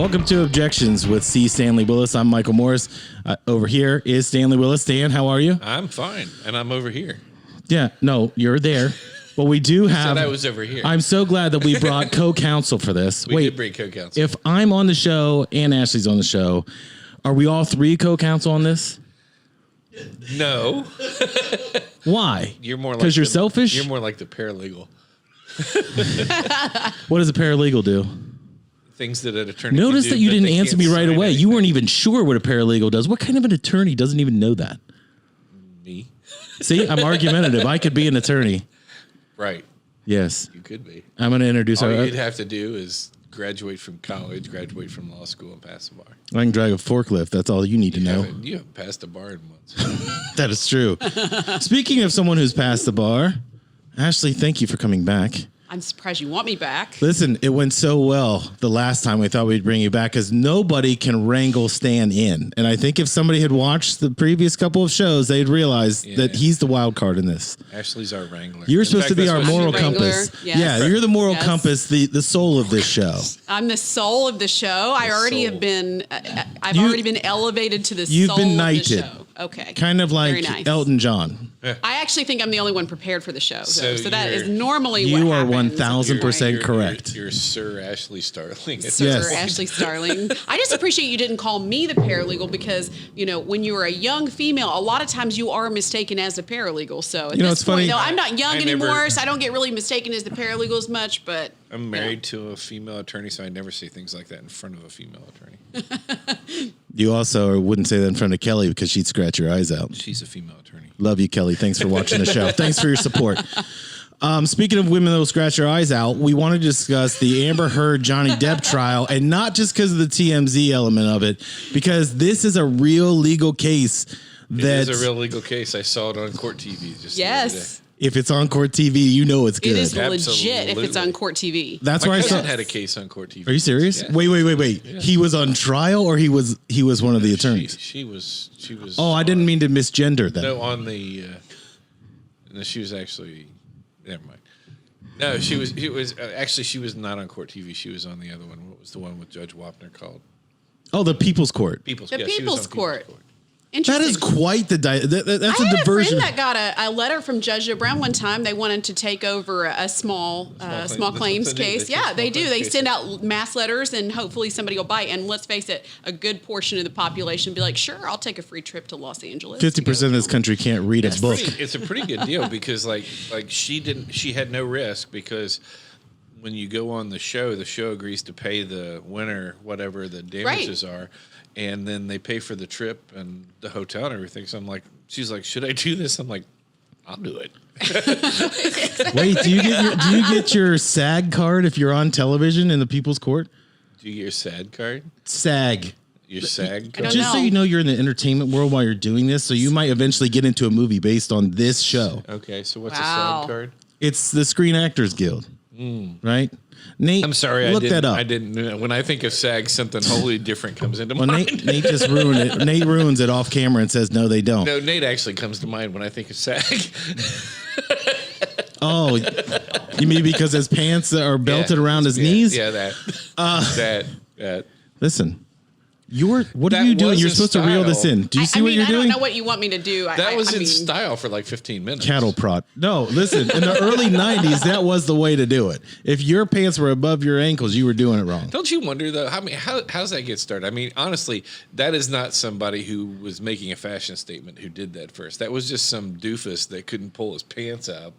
Welcome to Objections with C. Stanley Willis. I'm Michael Morris. Over here is Stanley Willis. Stan, how are you? I'm fine, and I'm over here. Yeah, no, you're there. Well, we do have. Said I was over here. I'm so glad that we brought co-counsel for this. We did bring co-counsel. If I'm on the show and Ashley's on the show, are we all three co-counsel on this? No. Why? You're more like because you're selfish. You're more like the paralegal. What does a paralegal do? Things that an attorney. Notice can do, that you but didn't they answer can't me right sign away. anything. You weren't even sure what a paralegal does. What kind of an attorney doesn't even know that? Me. See, I'm argumentative. I could be an attorney. Right. Yes. You could be. I'm going to introduce All our. you'd have to do is graduate from college, graduate from law school, and pass the bar. I can drive a forklift. That's all you need to know. You haven't passed the bar in months. That is true. Speaking of someone who's passed the bar, Ashley, thank you for coming back. I'm surprised you want me back. Listen, it went so well the last time we thought we'd bring you back because nobody can wrangle Stan in. And I think if somebody had watched the previous couple of shows, they'd realize that he's the wild card in this. Ashley's our wrangler. You're supposed to be our moral wrangler. compass. Yes. Yeah, you're the moral compass, the soul of this show. I'm the soul of the show. I already have been. I've already been elevated to the You've soul been of knighted. the show. Okay. Kind of like Very nice. Elton John. I actually think I'm the only one prepared for the show. So that is you're- normally You what are happens. 1000% correct. You're Sir Ashley Starling. Sir Yes. Ashley Starling. I just appreciate you didn't call me the paralegal because, you know, when you were a young female, a lot of times you are mistaken as a paralegal. So at know, this it's point, funny. though, I'm not young I never- anymore, so I don't get really mistaken as the paralegal as much, but I'm married to a female attorney, so I never say things like that in front of a female attorney. You also wouldn't say that in front of Kelly because she'd scratch your eyes out. She's a female attorney. Love you, Kelly. Thanks for watching the show. Thanks for your support. Speaking of women that will scratch their eyes out, we want to discuss the Amber Heard Johnny Depp trial, and not just because of the TMZ element of it, because this is a real legal case. It is a real legal case. I saw it on court TV just the other day. yes. If it's on court TV, you know it's good. It is legit if Absolutely. it's on court TV. That's My where I cousin saw. had a case on court TV. Are you serious? Yeah. Wait. Yeah. He was on trial, or he was one of the attorneys. She was. Oh, I didn't mean to misgender that. No, on the. No, she was actually. Never mind. No, she was. It was actually she was not on court TV. She was on the other one. What was the one with Judge Wapner called? Oh, the People's Court. People's. The yeah, she was People's on Court. Court. That is Interesting. quite the that's I a had diversion. a friend that got a letter from Judge Brown one time. They wanted to take over a small claims case. Yeah, they do. They send out mass letters, and hopefully somebody will bite. And let's face it, a good portion of the population will be like, "Sure, I'll take a free trip to Los Angeles." 50% of this country can't read a book. It's a pretty good deal because like she had no risk because when you go on the show agrees to pay the winner whatever the damages are, and then they pay for the trip and the hotel and everything. So she's like, should I do this? I'm like, I'll do it. Wait, do you get your SAG card if you're on television in the People's Court? Do you get your SAG card? SAG. Your SAG don't card? Just so know. you know, you're in the entertainment world while you're doing this, so you might eventually get into a movie based on this show. Okay, so what's Wow. a SAG card? It's the Screen Actors Guild, right? Nate, I'm sorry, look that up. I didn't. When I think of SAG, something wholly different comes into Well, mind. Nate just ruined it. Nate ruins it off camera and says, no, they don't. No, Nate actually comes to mind when I think of SAG. Oh, you mean because his pants are belted around his knees? Yeah, that. Listen, what are That you doing? was You're in supposed to reel this style. in. Do you see what you're I don't doing? know what you want me to do. That was I in mean, style for like 15 minutes. Cattle prod. No, listen, in the early 90s, that was the way to do it. If your pants were above your ankles, you were doing it wrong. Don't you wonder though? How's that get started? I mean, honestly, that is not somebody who was making a fashion statement who did that first. That was just some doofus that couldn't pull his pants up.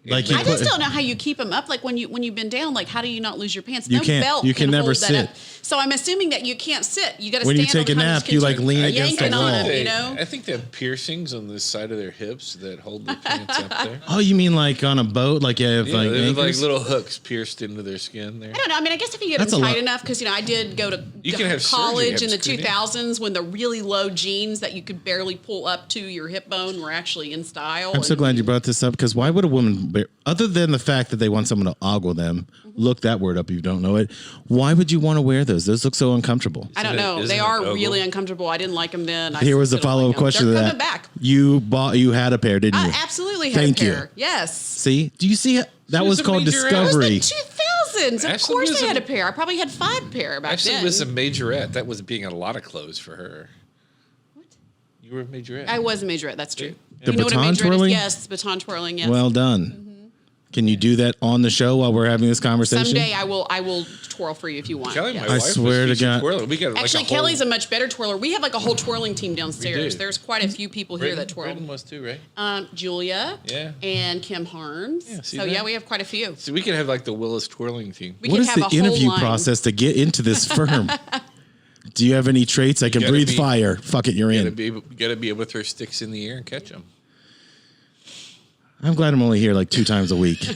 Like I just don't know how you keep them up. Like when you bend down, like how do you not lose your pants? You No can't. belt You can never hold sit. that up. So I'm assuming that you can't sit. You got to When stand you take a over nap, behind you his like lean kitchen, against the yanking on wall. him, you know? I think they have piercings on the side of their hips that hold the pants up there. Oh, you mean like on a boat? Like you have Yeah, like they have like anchors? little hooks pierced into their skin there. I don't know. I mean, I guess if you get That's them a tight lot. enough, because I did go to You can have surgery, college have in the screwed in. 2000s when the really low jeans that you could barely pull up to your hip bone were actually in style. I'm so glad you brought this up because why would a woman, other than the fact that they want someone to ogle them, look that word up if you don't know it, why would you want to wear those? Those look so uncomfortable. I don't Isn't it- know. isn't They it are ogle? really uncomfortable. I didn't like them then. Here was the still don't follow-up like 'em. question They're to coming that. back. You had a pair, didn't you? I absolutely had Thank a you. pair. Yes. See? Do you see it? That was a called major It was the discovery. Thousands. Of Ashley course was I had a- a pair. I probably had 5 pair back Ashley then. was a majorette. That was being a lot of clothes for her. What? You were a majorette. I was a majorette. That's true. The you know what a baton majorette twirling? is? Yes, baton twirling. Yes. Well done. Can you do that on the show while we're having this conversation? Someday I will twirl for you if you want. Kelly, Yeah. my I wife, swear to was God. twirling. We got like Actually, a whole, Kelly's a much better twirler. We have like a whole twirling team We downstairs. do. There's quite a few people here that twirl. Britain was too, right? Julia. Yeah. And Kim Harms. Yeah, see so that? yeah, we have quite a few. So we could have like the Willis twirling team. We What could is have the a whole interview line. process to get into this firm? Do you have any traits? I can gotta breathe be- fire. Fuck it, you're You in. gotta be able to throw sticks in the air and catch them. I'm glad I'm only here like 2 times a week.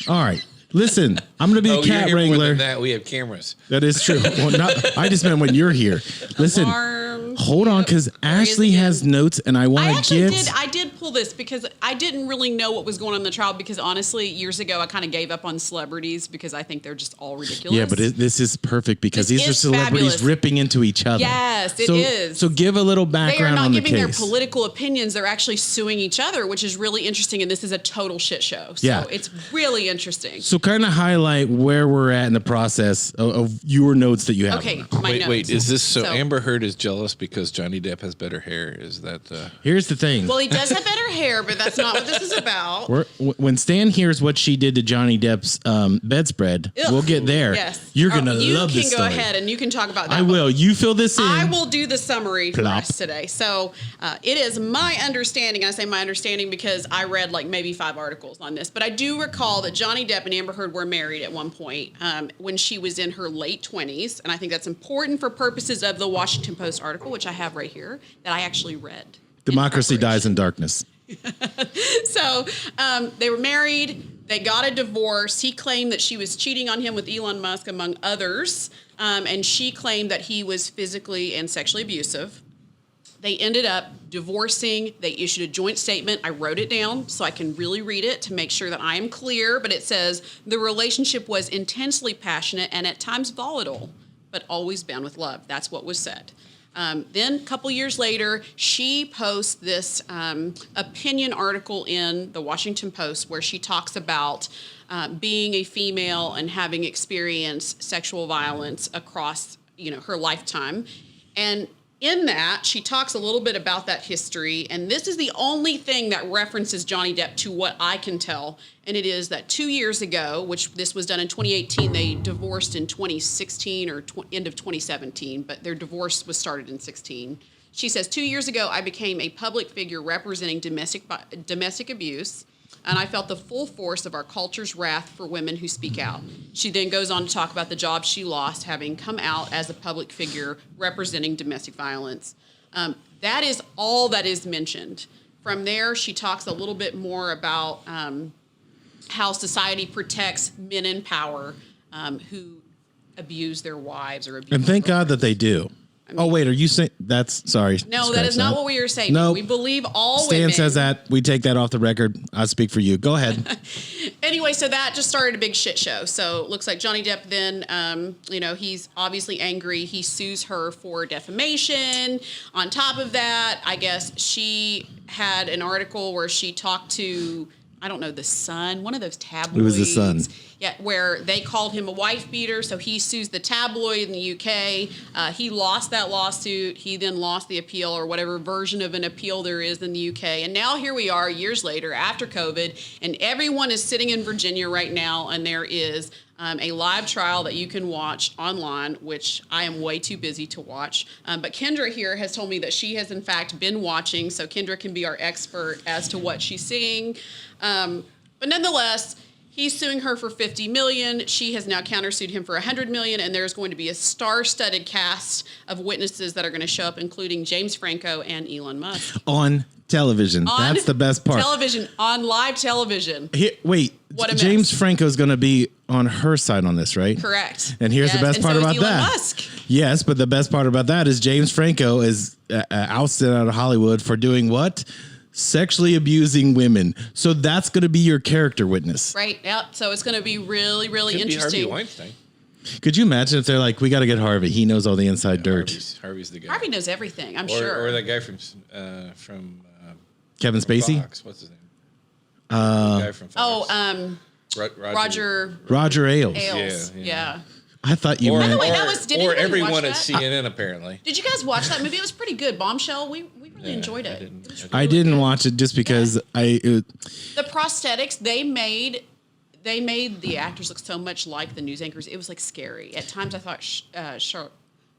All right. Listen, I'm going to be the cat More wrangler. than that. We have cameras. That is true. Well, I just meant when you're here. Listen, Alarms. hold on, because Ashley has notes, and I I want to actually give. did. I did pull this because I didn't really know what was going on in the trial. Because honestly, years ago, I kind of gave up on celebrities because I think they're just all ridiculous. Yeah, but this is perfect because This these are is celebrities fabulous. ripping into each other. Yes, it so, is. So give a little They are background not on the giving their case. political opinions. They're actually suing each other, which is really interesting. And this is a total shit show. So Yeah. it's really interesting. So kind of highlight where we're at in the process of your notes that you have. Okay, on. my notes. Wait, is this so So- Amber Heard is jealous because Johnny Depp has better hair? Is that Here's the thing. Well, he does have better hair, but that's not what this is about. When Stan hears what she did to Johnny Depp's bedspread, Ugh. we'll get there. Yes. You're going to you love this can go story. ahead and you can talk about that. I will. You fill this in. I will do the summary for Plop. us today. So it is my understanding. I say my understanding because I read like maybe 5 articles on this, but I do recall that Johnny Depp and Amber Heard were married at one point when she was in her late 20s, and I think that's important for purposes of the Washington Post article, which I have right here that I actually read. Democracy dies in darkness. So they were married. They got a divorce. He claimed that she was cheating on him with Elon Musk, among others. And she claimed that he was physically and sexually abusive. They ended up divorcing. They issued a joint statement. I wrote it down so I can really read it to make sure that I am clear. But it says the relationship was intensely passionate and at times volatile, but always bound with love. That's what was said. Then a couple years later, she posts this opinion article in the Washington Post where she talks about being a female and having experienced sexual violence across, her lifetime. And in that, she talks a little bit about that history. And this is the only thing that references Johnny Depp to what I can tell. And it is that 2 years ago, which this was done in 2018, they divorced in 2016 or end of 2017, but their divorce was started in 16. She says, 2 years ago, I became a public figure representing domestic abuse, and I felt the full force of our culture's wrath for women who speak out. She then goes on to talk about the job she lost having come out as a public figure representing domestic violence. That is all that is mentioned. From there, she talks a little bit more about how society protects men in power who abuse their wives or abuse And thank their God that they do. Wait, are you saying that's sorry? No, that is not what we are saying. No. We believe all Stan women. says that. We take that off the record. I speak for you. Go ahead. Anyway, so that just started a big shit show. So it looks like Johnny Depp then, he's obviously angry. He sues her for defamation. On top of that, I guess she had an article where she talked to, I don't know, The Sun, one of those tabloids. It was The Sun. Yeah, where they called him a wife beater, so he sues the tabloid in the UK. He lost that lawsuit. He then lost the appeal or whatever version of an appeal there is in the UK. And now here we are years later after COVID, and everyone is sitting in Virginia right now, and there is a live trial that you can watch online, which I am way too busy to watch. But Kendra here has told me that she has, in fact, been watching, so Kendra can be our expert as to what she's seeing. But nonetheless, he's suing her for $50 million. She has now countersued him for $100 million, and there's going to be a star-studded cast of witnesses that are going to show up, including James Franco and Elon Musk. On television. That's the best part. Television, on live television. Wait, What a mess. James Franco's going to be on her side on this, right? Correct. And here's the Yes, best and part so is about Elon that. Musk. Yes, but the best part about that is James Franco is ousted out of Hollywood for doing what? Sexually abusing women. So that's going to be your character witness. Right. Yep. So it's going to be really, really could be interesting. Harvey Weinstein? Could you imagine if they're like, we got to get Harvey. He knows all the inside dirt. Harvey's the guy. Harvey knows everything, I'm or, sure. Or that guy from Kevin Spacey? Fox. What's his name? The guy from Fox. Roger Ailes. Yeah. I thought you meant. By the way, that was. Did or anybody everyone watch at that? CNN apparently. Did you guys watch that movie? It was pretty good. Bombshell. We really enjoyed it. I didn't watch it just because the prosthetics they made the actors look so much like the news anchors. It was like scary. At times, I thought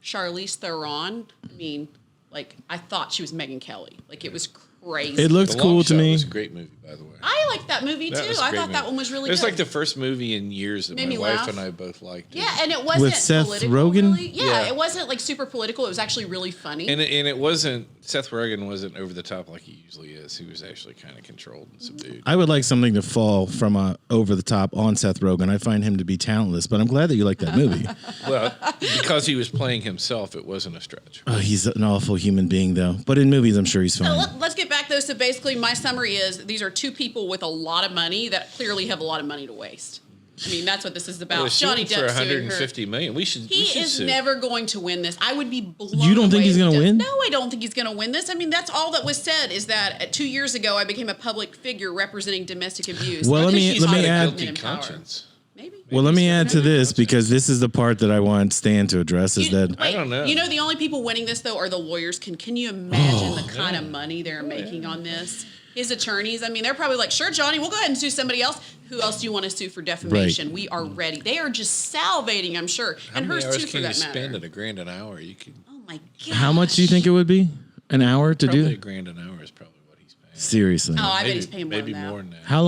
Charlize Theron. I mean, like I thought she was Megyn Kelly. Like it was crazy. It looked cool to me. It was a great movie, by the way. I liked that movie too. I thought that one was really good. It was like the first movie in years that my wife and I both liked. Yeah, and it wasn't with Seth political, Rogen. Really. Yeah, it wasn't like super political. It was actually really funny. And it wasn't. Seth Rogen wasn't over the top like he usually is. He was actually kind of controlled and subdued. I would like something to fall from over the top on Seth Rogen. I find him to be talentless, but I'm glad that you like that movie. Well, because he was playing himself, it wasn't a stretch. Oh, he's an awful human being, though. But in movies, I'm sure he's fine. Let's get back though. So basically, my summary is these are two people with a lot of money that clearly have a lot of money to waste. I mean, that's what this is about. Johnny Depp for 150 million. We should. He is sue. never going to win this. I would be blown. You don't think he's going to win? No, I don't think he's going to win this. I mean, that's all that was said. Is that 2 years ago I became a public figure representing domestic abuse. Well, let me add. Guilty conscience. Maybe. Well, let me add to this because this is the part that I want Stan to address. Is that I don't know. You know, the only people winning this though are the lawyers. Can you imagine the kind of money they're making on this? His attorneys, I mean, they're probably like, sure, Johnny, we'll go ahead and sue somebody else. Who else do you want to sue for defamation? Right. We are ready. They are just salivating, I'm sure. How and many hers hours too, for can you that matter. spend at $1,000 an hour? You can. Oh my god! how much do you think it would be? An hour to Probably do? $1,000 an hour is probably what he's paying. Seriously. Oh, I bet Maybe- he's paying more maybe than that. more than that. How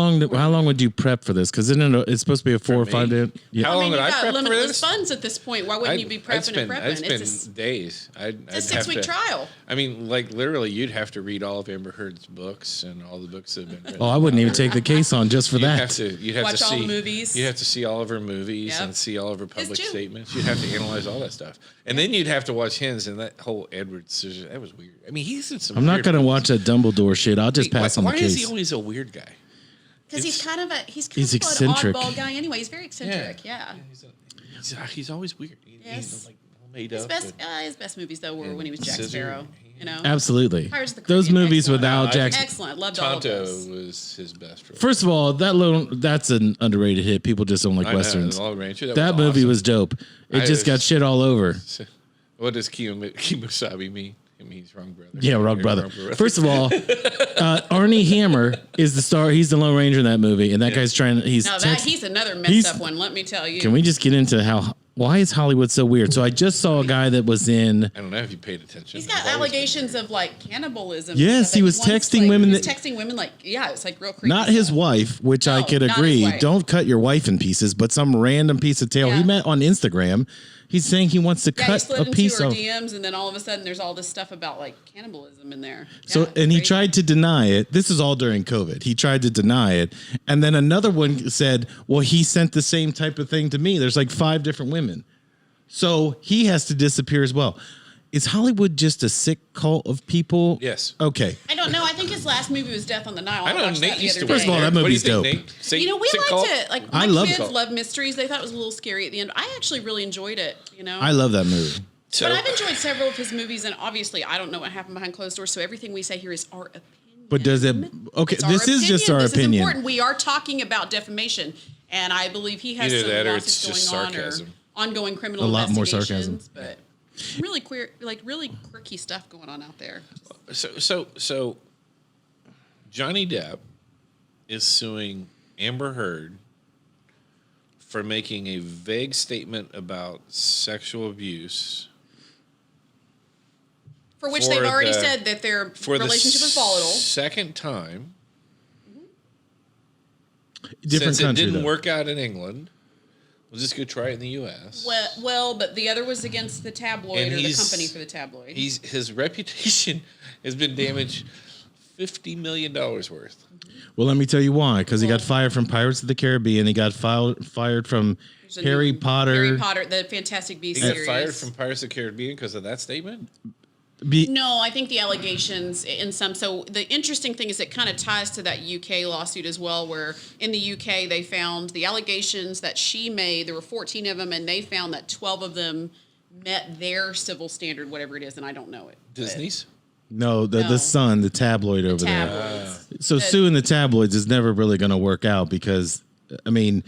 long would you prep for this? Because it's supposed to be a 4 or 5 day. Yeah. How I long mean, would you've I got prep for limitless this? funds at this point. Why wouldn't you be prepping and prepping? I'd spend It's days. I'd a 6-week trial. I mean, like literally, you'd have to read all of Amber Heard's books and all the books that have been written. Oh, I wouldn't even take the case on just for You'd that. have to Watch see all the movies. You'd have to see all of her movies Yep. and see all of her public too. statements. You'd have to analyze all that stuff, and then you'd have to watch his and that whole Edward decision. That was weird. I mean, he's in some. I'm not weird- going to watch that Dumbledore shit. I'll just pass on the Why case. is he always a weird guy? Because he's kind of He's an eccentric. oddball guy anyway. He's very eccentric. Yeah. He's always weird. Yes. He's like all made His up. best movies though were when he was Jack Scissor. Sparrow. You know. Absolutely. Pirates of the Those Caribbean, movies excellent. without Jackson. Excellent. Loved all of Tonto those. was his best role. First of all, that's an underrated hit. People just don't like I know, westerns. The Lone Ranger, That movie awesome. was dope. It I just got was- shit all over. What does Kimosabe mean? It means wrong brother. Yeah, wrong brother. First of all, Arnie Hammer is the star. He's the Lone Ranger in that movie, and that guy's trying. He's He's another messed up one. Let me tell you. Can we just get into why is Hollywood so weird? So I just saw a guy that was in. I don't know if you paid attention. He's got It's always allegations of like cannibalism. Yes, and stuff. he was Once, texting like, women He was that- texting women like, yeah, it's like real creepy. Not his stuff. wife, which I No, could not his agree. wife. Don't cut your wife in pieces, but some random piece of tail. Yeah. He met on Instagram. He's saying he wants to Yeah, he cut slid a into piece her of. DMs, and then all of a sudden, there's all this stuff about like cannibalism in there. So, Yeah, and he crazy. tried to deny it. This is all during COVID. He tried to deny it. And then another one said, well, he sent the same type of thing to me. There's like 5 different women. So he has to disappear as well. Is Hollywood just a sick cult of people? Yes. Okay. I don't know. I think his last movie was Death on the Nile. I know watched that Nate the used other to. First of all, day. that What do you movie's think, dope. Nate? Say- You know, we say liked cult? it. Like I my love kids cult. love mysteries. They thought it was a little scary at the end. I actually really enjoyed it. You know. I love that movie. So, But I've enjoyed several of his movies, and obviously, I don't know what happened behind closed doors. So everything we say here is our opinion. But does it? Okay, It's our this is just our This opinion. is important. We are talking about defamation, and I believe he has Either some that or lawsuits it's just going on or sarcasm. ongoing criminal A lot more investigations, sarcasm. But really queer, like really quirky stuff going on out there. So Johnny Depp is suing Amber Heard for making a vague statement about sexual abuse For which For they've already the- said that their for relationship the was volatile. second time. Different Since country. it didn't though. work out in England, we'll just go try it in the U.S. Well, but the other was against the tabloid And or the he's- company for the tabloid. His reputation has been damaged $50 million worth. Well, let me tell you why. Because he got fired from Pirates of the Caribbean. He got fired from There's a Harry new- Potter. Harry Potter, the Fantastic Beasts He got series. fired from Pirates of the Caribbean because of that statement? No, I think the allegations in some. So the interesting thing is it kind of ties to that UK lawsuit as well, where in the UK they found the allegations that she made. There were 14 of them, and they found that 12 of them met their civil standard, whatever it is, and I don't know it. but- Disney's? No, the No. Sun, the tabloid over there. Tabloids. So suing the tabloids is never really going to work out because I mean,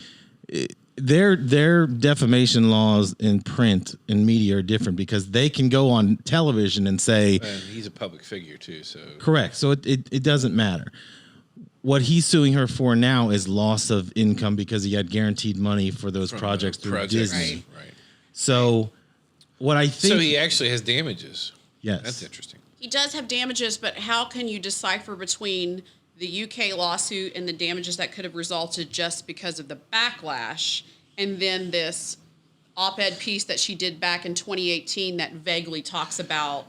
their defamation laws in print and media are different because they can go on television and say, and he's a public figure too, so correct. So it doesn't matter. What he's suing her for now is loss of income because he had guaranteed money for those projects through Disney. Right. So what I think, so he actually has damages. Yes, that's interesting. He does have damages, but how can you decipher between the UK lawsuit and the damages that could have resulted just because of the backlash, and then this op-ed piece that she did back in 2018 that vaguely talks about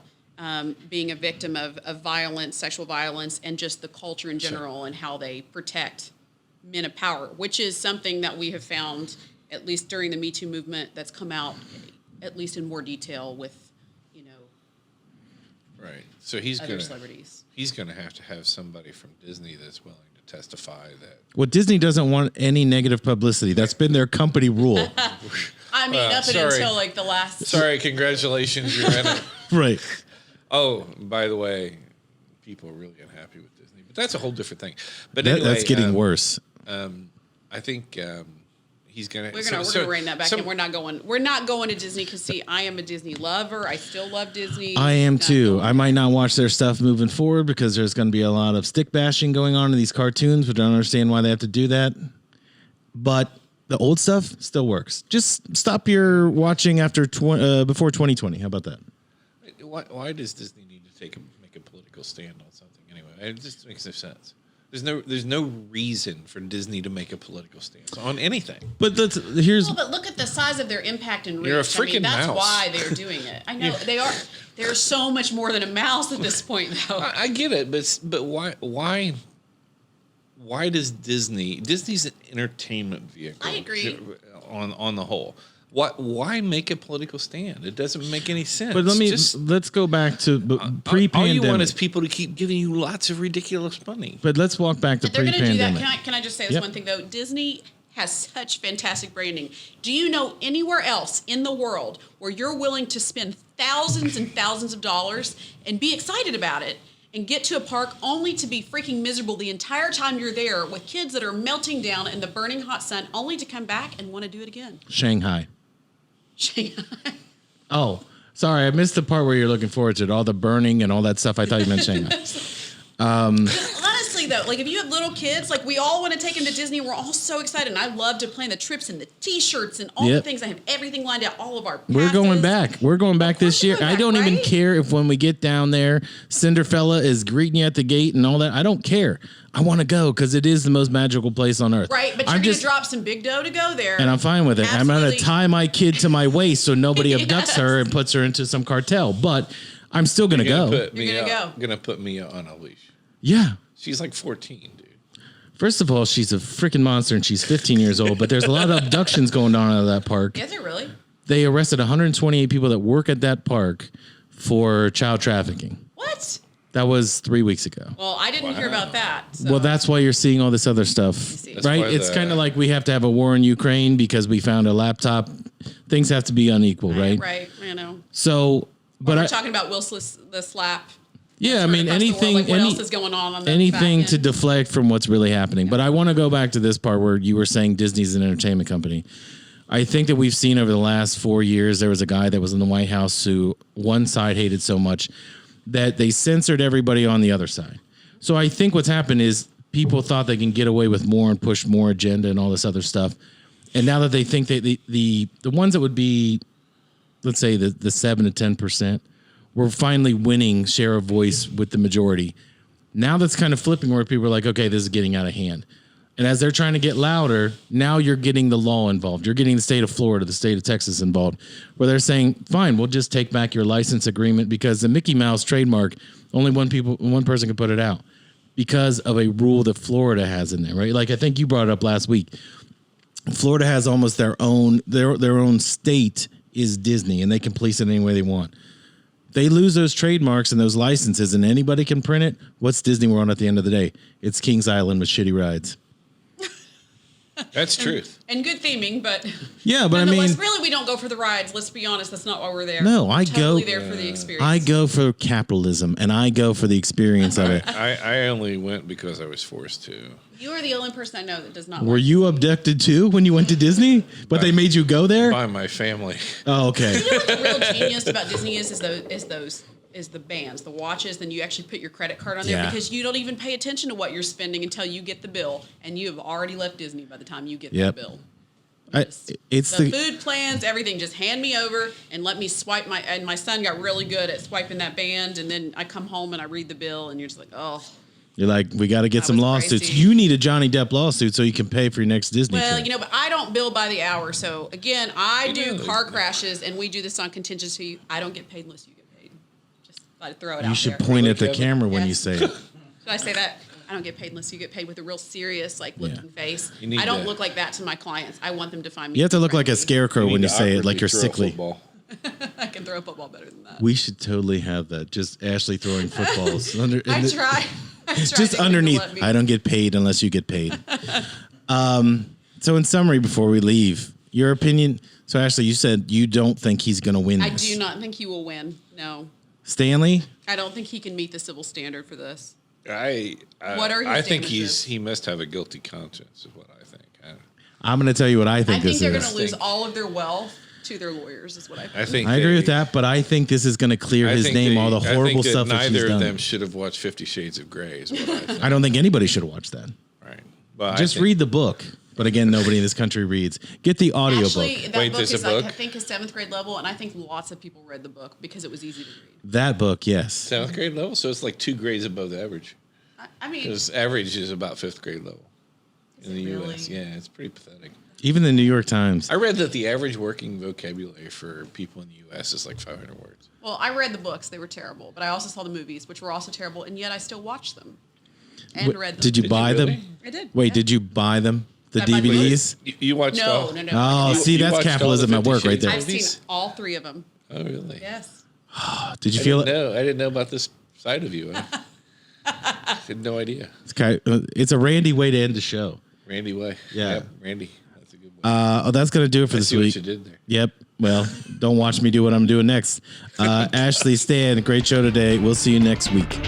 being a victim of violence, sexual violence, and just the culture in general and how they protect men of power, which is something that we have found, at least during the Me Too movement, that's come out at least in more detail with, right. So he's other gonna celebrities. He's gonna have to have somebody from Disney that's willing to testify that. well, Disney doesn't want any negative publicity. That's been their company rule. I mean, up until like the last. Sorry, congratulations, you're in it. Right. Oh, by the way, people are really unhappy with Disney, but that's a whole different thing. But anyway, That's getting worse. I think he's gonna. We're gonna rein that back in. We're not going to Disney because I am a Disney lover. I still love Disney. I am too. I might not watch their stuff moving forward because there's going to be a lot of stick bashing going on in these cartoons, but I don't understand why they have to do that. But the old stuff still works. Just stop your watching after before 2020. How about that? Why does Disney need to make a political stand on something anyway? It just makes no sense. There's no reason for Disney to make a political stance on anything. But but look at the size of their impact and reach. You're a freaking that's mouse. why they're doing it. I know they are. They're so much more than a mouse at this point, though. I get it, but why does Disney's an entertainment vehicle? I agree. On the whole. Why make a political stand? It doesn't make any sense. But let's go back to pre-pandemic. All you want is people to keep giving you lots of ridiculous money. But let's walk back to they're pre-pandemic. They're going to do that. Can I just say this one thing, though? Disney has such fantastic branding. Do you know anywhere else in the world where you're willing to spend thousands and thousands of dollars and be excited about it and get to a park only to be freaking miserable the entire time you're there with kids that are melting down in the burning hot sun only to come back and want to do it again? Shanghai. Oh, sorry. I missed the part where you're looking forward to it. All the burning and all that stuff. I thought you meant Shanghai. Honestly, though, like if you have little kids, like we all want to take them to Disney. We're all so excited. And I love to plan the trips and the T-shirts and all the things. I have everything lined out, all of our passes. We're going back. We're going back this year. I don't even care if when we get down there, Cinderfella is greeting you at the gate and all that. I don't care. I want to go because it is the most magical place on earth. Right, but you're going to drop some big dough to go there. And I'm fine with it. Absolutely. I'm going to tie my kid to my waist so nobody abducts her and puts her into some cartel. But I'm still going to go. You're going to put Mia on a leash. Yeah. She's like 14, dude. First of all, she's a freaking monster and she's 15 years old, but there's a lot of abductions going on out of that park. Is there really? They arrested 128 people that work at that park for child trafficking. What? That was 3 weeks ago. Well, I didn't hear about that. So. Well, that's why you're seeing all this other stuff, right? It's kind of like we have to have a war in Ukraine because we found a laptop. Things have to be unequal, right? Right, I know. So, but we're talking about Willis, the slap. Yeah, I mean, anything, what else is going on anything to deflect from what's really happening. But I want to go back to this part where you were saying Disney's an entertainment company. I think that we've seen over the last 4 years, there was a guy that was in the White House who one side hated so much that they censored everybody on the other side. So I think what's happened is people thought they can get away with more and push more agenda and all this other stuff. And now that they think that the ones that would be, let's say the 7 to 10%, we're finally winning share of voice with the majority. Now that's kind of flipping where people are like, okay, this is getting out of hand. And as they're trying to get louder, now you're getting the law involved. You're getting the state of Florida, the state of Texas involved, where they're saying, fine, we'll just take back your license agreement because the Mickey Mouse trademark, only one person can put it out because of a rule that Florida has in there, right? Like I think you brought it up last week. Florida has almost their own state is Disney, and they can police it any way they want. They lose those trademarks and those licenses, and anybody can print it. What's Disney World at the end of the day? It's Kings Island with shitty rides. That's truth. And good theming, but Yeah, but I mean, really, we don't go for the rides. Let's be honest, that's not why we're there. No, we're I totally go. there for the experience. I go for capitalism, and I go for the experience of it. I only went because I was forced to. You are the only person I know that does not. Were you abducted too when you went to Disney? But they made you go there? By my family. Oh, okay. You know what the real genius about Disney is the bands, the watches. Then you actually put your credit card on there Yeah. because you don't even pay attention to what you're spending until you get the bill, and you have already left Disney by the time you get Yep. the bill. It's The food plans, everything. Just hand me over and let me swipe and my son got really good at swiping that band, and then I come home and I read the bill, and you're just like, oh. You're like, we got to get That some was lawsuits. crazy. You need a Johnny Depp lawsuit so you can pay for your next Disney Well, trip. but I don't bill by the hour. So again, I do car crashes, and we do this on contingency. I don't get paid unless you get paid. Just thought I'd throw it out You should there. point at the Kevin? camera when Yes. you say it. Should I say that? I don't get paid unless you get paid with a real serious, looking face. You need I don't to- look like that to my clients. I want them to find me. You have to look like a friendly. scarecrow when you say it, like you're Throw a sickly. football. I can throw a football better than that. We should totally have that. Just Ashley throwing footballs. I try. Just underneath. I don't get paid unless you get paid. So in summary, before we leave, your opinion. So Ashley, you said you don't think he's going to win I this. do not think he will win. No. Stanley? I don't think he can meet the civil standard for this. What are his I think damages? he must have a guilty conscience, is what I think. I'm going to tell you what I think I think this they're going is. to lose all of their wealth to their lawyers, is what I think. I think I agree they- with that, but I think this is going to clear I his think name, they- all the I horrible think that stuff that she's neither of done. them should have watched 50 Shades of Grey, is what I think. I don't think anybody should watch that. Right. But Just read the book. But again, nobody in this country reads. Get the audiobook. Actually, that Wait, book there's a is like, book? I think, a 7th grade level, and I think lots of people read the book because it was easy to read. That book, yes. 7th grade level, so it's like 2 grades above the average. I mean, Because average is about 5th grade level in the really? U.S. Yeah, it's pretty pathetic. Even the New York Times. I read that the average working vocabulary for people in the U.S. is like 500 words. well, I read the books; they were terrible. But I also saw the movies, which were also terrible, and yet I still watched them and read them. Did you Did buy you really? them? I did. Wait, yeah. did you buy them? The I buy DVDs? You watched No, all? no, no. Oh, You- see, you that's watched all capitalism the at work 50 right there. I've Shades? seen all 3 of them. Oh, really? Yes. Did you feel it? I didn't know about this side of you. I had no idea. It's a Randy way to end the show. Randy Way. Yeah. Yep, Randy. That's a good one. That's going to do it for I this see week. what you did there. Yep. Well, don't watch me do what I'm doing next. Ashley, Stan, great show today. We'll see you next week.